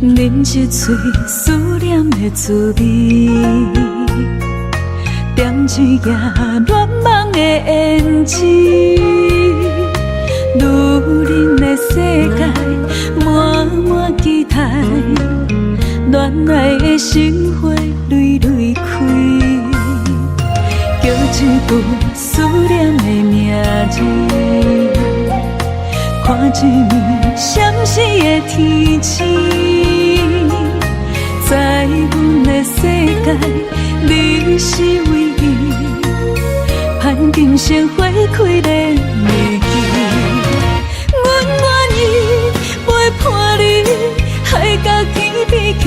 饮一嘴思念的滋味，点一夜乱梦的胭脂。女人的世界满满期待，恋爱的心花蕊蕊开，叫一句思念的名字。看一暝闪烁的天星，在阮的世界，你是唯一，盼今生花开的美景。阮愿意陪伴你，海角天边去，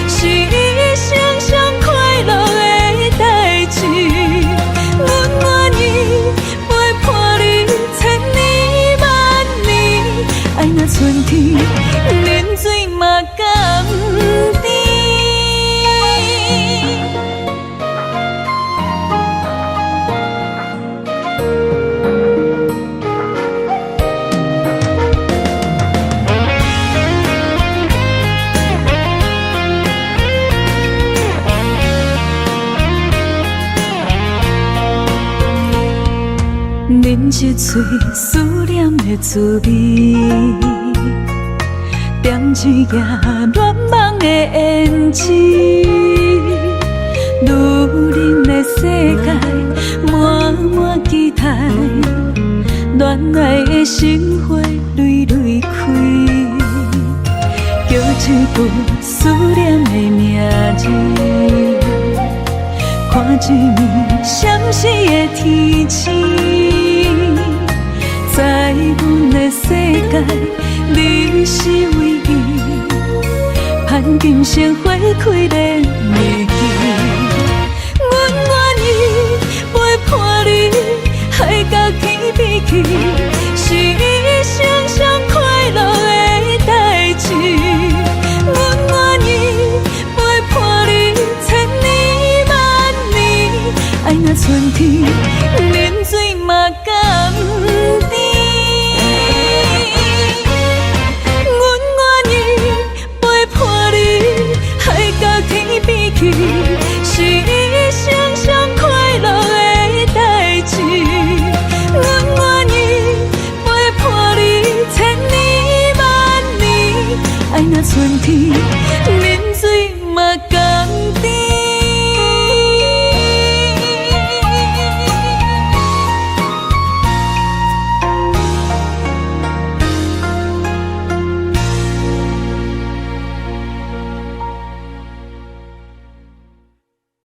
是一生上快乐的代志。阮愿意陪伴你，千年万年，爱若春天，冷水嘛甘甜。饮一嘴思念的滋味，点一夜乱梦的胭脂。女人的世界满满期待，恋爱的心花蕊蕊开，叫一句思念的名字。看一暝闪烁的天星，在阮的世界，你是唯一，盼今生花开的美景。阮愿意陪伴你，海角天边去，是一生上快乐的代志。阮愿意陪伴你，千年万年，爱若春天，冷水嘛甘甜。阮愿意陪伴你，海角天边去，是一生上快乐的代志。阮愿意陪伴你，千年万年，爱若春天，冷水嘛甘甜。